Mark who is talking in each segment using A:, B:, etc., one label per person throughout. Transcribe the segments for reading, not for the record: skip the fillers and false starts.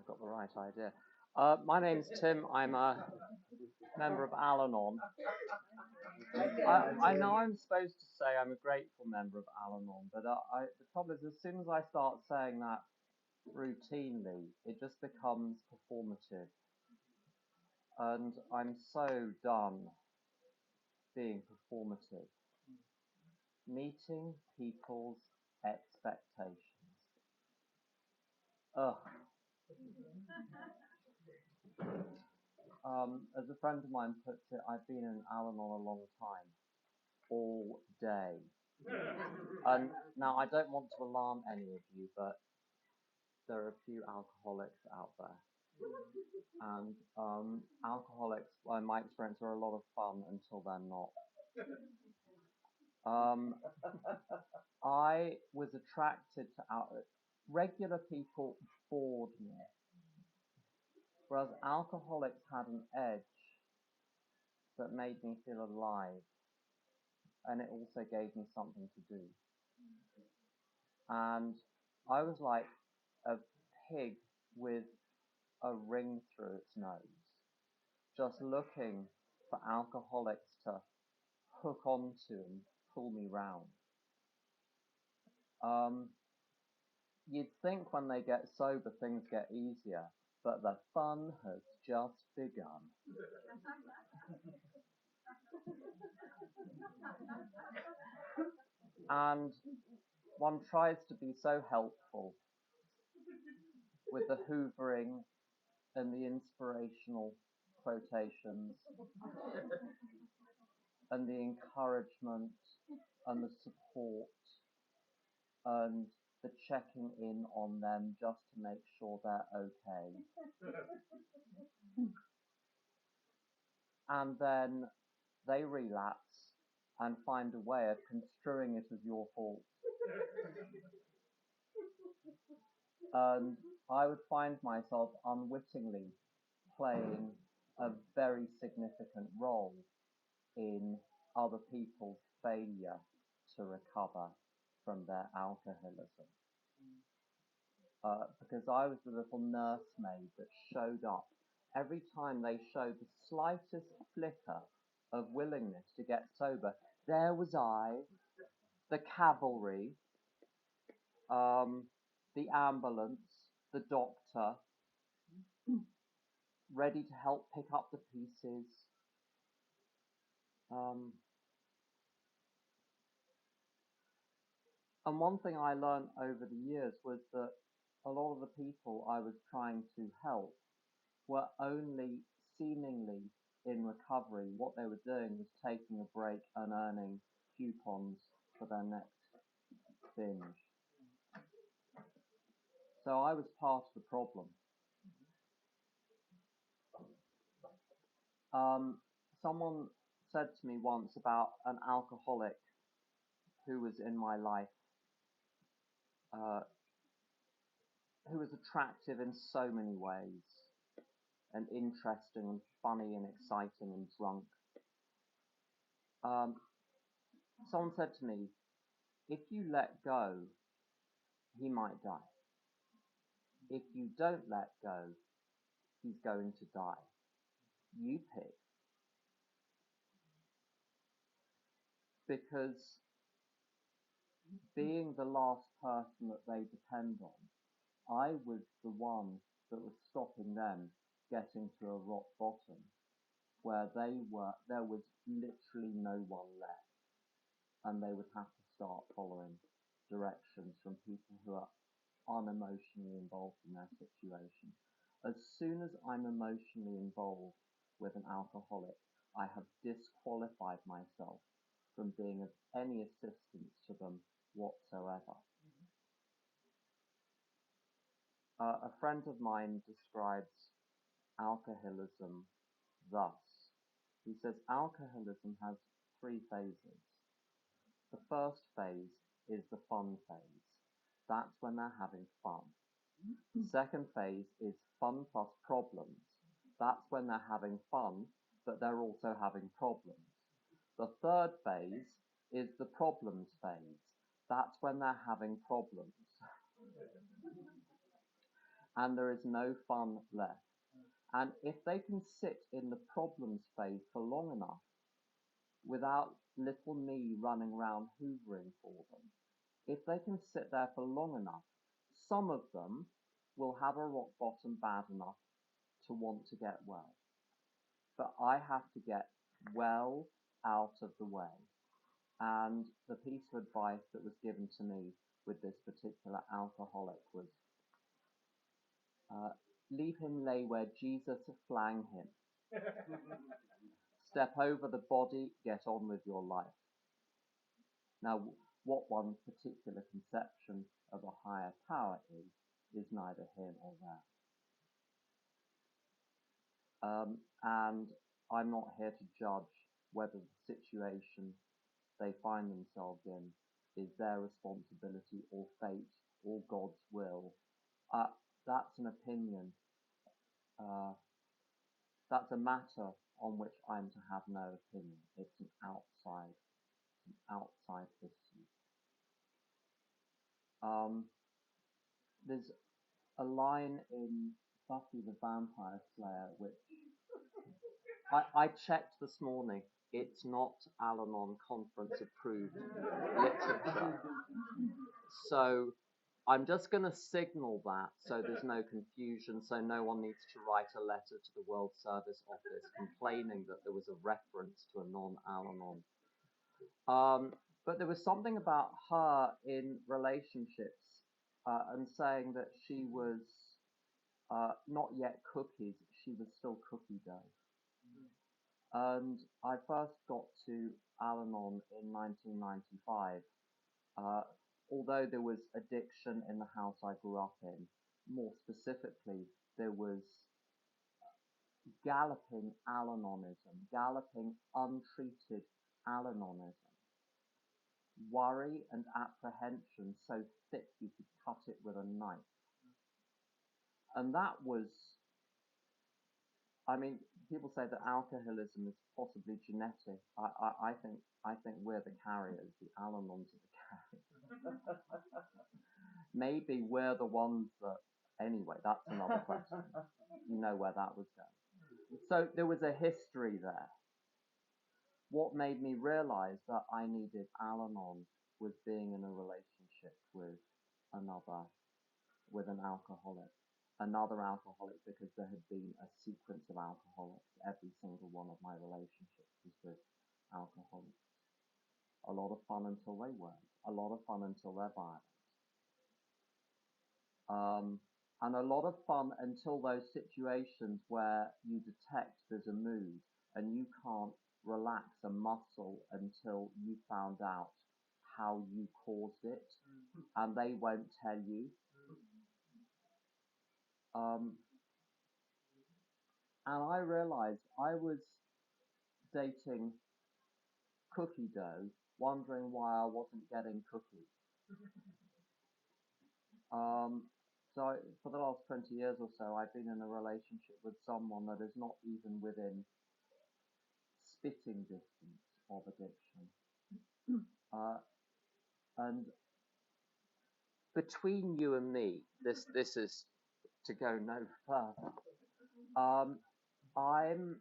A: I've got the right idea. My name's Tim. I'm a member of Al-Anon. I know I'm supposed to say I'm a grateful member of Al-Anon, but the problem is as soon as I start saying that routinely, it just becomes performative. And I'm so done being performative. Meeting people's expectations. Ugh. As a friend of mine puts it, I've been in Al-Anon a long time. All day. And now I don't want to alarm any of you, but there are a few alcoholics out there. And alcoholics, in my experience, are a lot of fun until they're not. I was attracted to regular people bored me, whereas alcoholics had an edge that made me feel alive, and it also gave me something to do. And I was like a pig with a ring through its nose, just looking for alcoholics to hook onto and pull me round. You'd think when they get sober things get easier, but the fun has just begun. And one tries to be so helpful with the hoovering and the inspirational quotations and the encouragement and the support and the checking in on them just to make sure they're okay. And then they relapse and find a way of construing it as your fault. And I would find myself unwittingly playing a very significant role in other people's failure to recover from their alcoholism. Because I was the little nursemaid that showed up every time they showed the slightest flicker of willingness to get sober. There was I, the cavalry, the ambulance, the doctor, ready to help pick up the pieces. And one thing I learned over the years was that a lot of the people I was trying to help were only seemingly in recovery. What they were doing was taking a break and earning coupons for their next binge. So I was part of the problem. Someone said to me once about an alcoholic who was in my life, who was attractive in so many ways, and interesting and funny and exciting and drunk. Someone said to me, if you let go, he might die. If you don't let go, he's going to die. You pick. Because being the last person that they depend on, I was the one that was stopping them getting to a rock bottom where there was literally no one left, and they would have to start following directions from people who are unemotionally involved in their situation. As soon as I'm emotionally involved with an alcoholic, I have disqualified myself from being of any assistance to them whatsoever. A friend of mine describes alcoholism thus. He says alcoholism has 3 phases. The first phase is the fun phase. That's when they're having fun. The second phase is fun plus problems. That's when they're having fun, but they're also having problems. The third phase is the problems phase. That's when they're having problems. and there is no fun left. And if they can sit in the problems phase for long enough without little me running around hoovering for them, if they can sit there for long enough, some of them will have a rock bottom bad enough to want to get well. But I have to get well out of the way. And the piece of advice that was given to me with this particular alcoholic was, leave him lay where Jesus flang him. Step over the body, get on with your life. Now, what one's particular conception of a higher power is neither here nor there. And I'm not here to judge whether the situation they find themselves in is their responsibility or fate or God's will. That's an opinion. That's a matter on which I'm to have no opinion. It's an outside issue. There's a line in Buffy the Vampire Slayer which I checked this morning. It's not Al-Anon conference approved literature. So I'm just going to signal that so there's no confusion, so no one needs to write a letter to the World Service Office complaining that there was a reference to a non-Al-Anon. But there was something about her in relationships and saying that she was not yet cookies, she was still cookie dough. And I first got to Al-Anon in 1995. Although there was addiction in the house I grew up in, more specifically, there was galloping Al-Anonism, galloping untreated Al-Anonism. Worry and apprehension so thick you could cut it with a knife. And that was, I mean, people say that alcoholism is possibly genetic. I think we're the carriers, the Al-Anons are the carriers. Maybe we're the ones that, anyway, that's another question. You know where that was going. So there was a history there. What made me realize that I needed Al-Anon was being in a relationship with an alcoholic. Another alcoholic, because there had been a sequence of alcoholics. Every single one of my relationships was with alcoholics. A lot of fun until they weren't. A lot of fun until they're violent. And a lot of fun until those situations where you detect there's a mood and you can't relax a muscle until you found out how you caused it, and they won't tell you. And I realized I was dating cookie dough, wondering why I wasn't getting cookies. So for the last 20 years or so, I've been in a relationship with someone that is not even within spitting distance of addiction. And between you and me, this is to go no further. I'm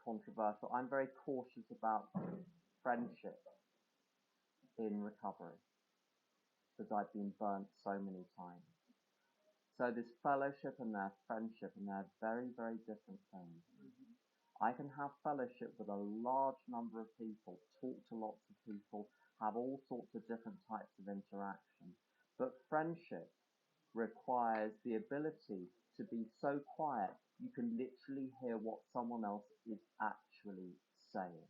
A: controversial. I'm very cautious about friendship in recovery because I've been burnt so many times. So this fellowship and their friendship, and they're very, very different things. I can have fellowship with a large number of people, talk to lots of people, have all sorts of different types of interaction. But friendship requires the ability to be so quiet you can literally hear what someone else is actually saying.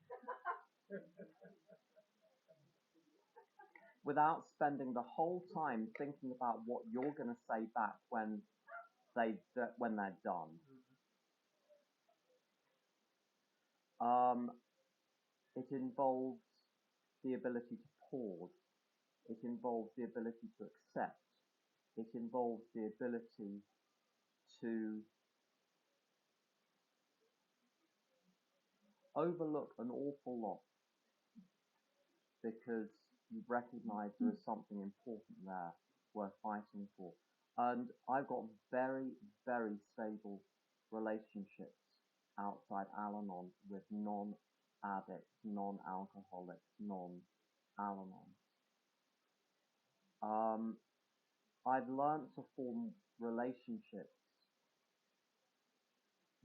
A: Without spending the whole time thinking about what you're going to say back when they're done. It involves the ability to pause. It involves the ability to accept. It involves the ability to overlook an awful lot because you recognize there is something important there worth fighting for. And I've got very, very stable relationships outside Al-Anon with non-addicts, non-alcoholics, non-Al-Anon. I've learned to form relationships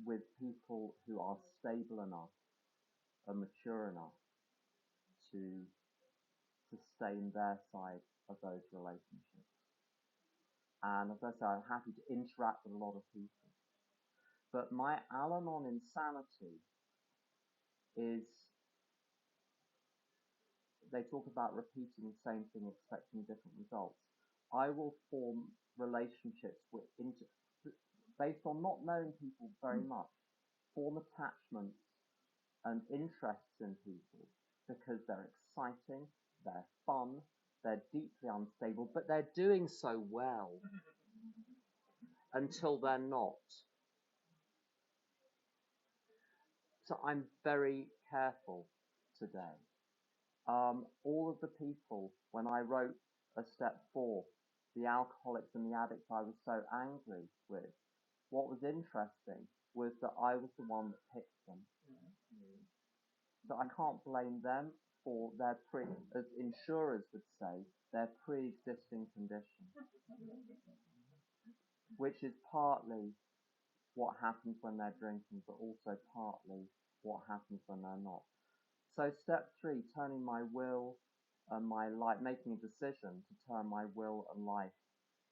A: with people who are stable enough and mature enough to sustain their side of those relationships. And as I say, I'm happy to interact with a lot of people. But my Al-Anon insanity is, they talk about repeating the same thing, expecting different results. I will form relationships based on not knowing people very much, form attachments and interests in people because they're exciting, they're fun, they're deeply unstable, but they're doing so well until they're not. So I'm very careful today. All of the people, when I wrote a step 4, the alcoholics and the addicts I was so angry with, what was interesting was that I was the one that picked them. So I can't blame them for their as insurers would say, their pre-existing condition, which is partly what happens when they're drinking, but also partly what happens when they're not. So step 3, turning my will and my life, making a decision to turn my will and life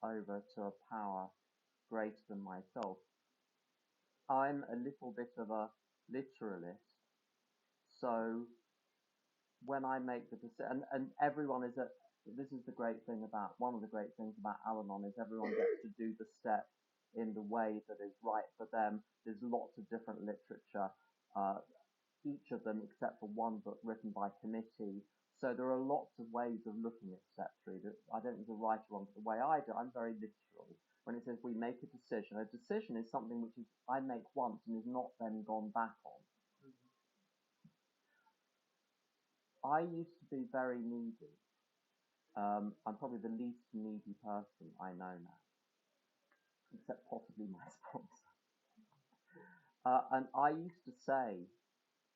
A: over to a power greater than myself. I'm a little bit of a literalist, so when I make the decision, and everyone is this is the great thing about, one of the great things about Al-Anon is everyone gets to do the step in the way that is right for them. There's lots of different literature, each of them except for one book written by committee. So there are lots of ways of looking at step 3. I don't think the right or wrong, but the way I do, I'm very literal. When it says we make a decision is something which is I make once and is not then gone back on. I used to be very needy. I'm probably the least needy person I know now, except possibly my sponsor. And I used to say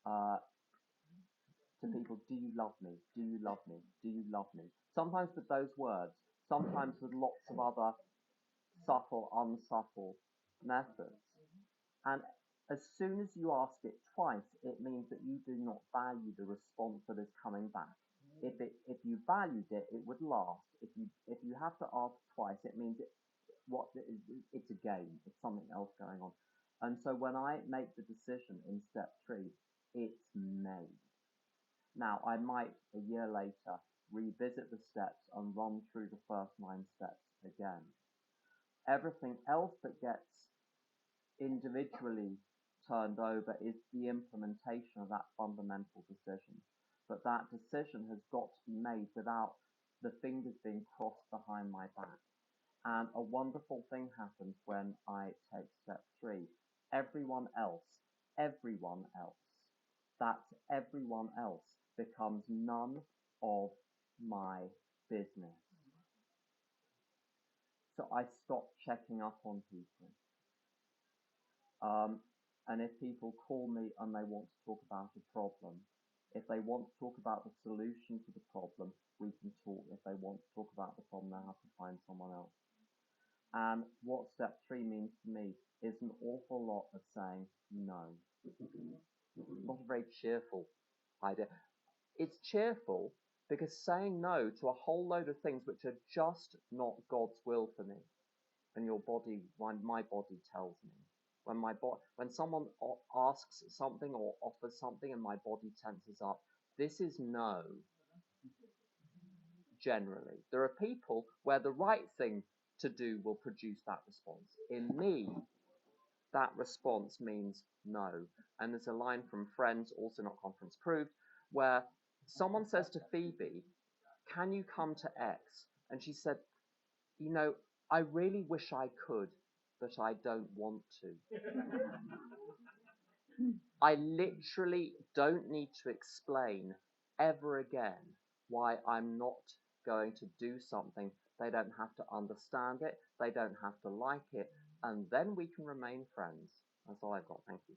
A: to people, do you love me? Do you love me? Do you love me? Sometimes with those words, sometimes with lots of other subtle, unsubtle methods. And as soon as you ask it twice, it means that you do not value the response that is coming back. If you valued it, it would last. If you have to ask twice, it means it's a game. It's something else going on. And so when I make the decision in step 3, it's made. Now, I might, a year later, revisit the steps and run through the first 9 steps again. Everything else that gets individually turned over is the implementation of that fundamental decision. But that decision has got to be made without the fingers being crossed behind my back. And a wonderful thing happens when I take step 3. Everyone else, that's everyone else, becomes none of my business. So I stop checking up on people. And if people call me and they want to talk about a problem, if they want to talk about the solution to the problem, we can talk. If they want to talk about the problem, they have to find someone else. And what step 3 means to me is an awful lot of saying no. Not a very cheerful idea. It's cheerful because saying no to a whole load of things which are just not God's will for me, and your body, my body tells me. When someone asks something or offers something and my body tenses up, this is no. Generally, there are people where the right thing to do will produce that response. In me, that response means no. And there's a line from Friends, also not conference proved, where someone says to Phoebe, can you come to X? And she said, you know, I really wish I could, but I don't want to. I literally don't need to explain ever again why I'm not going to do something They don't have to understand it. They don't have to like it. And then we can remain friends. That's all I've got. Thank you.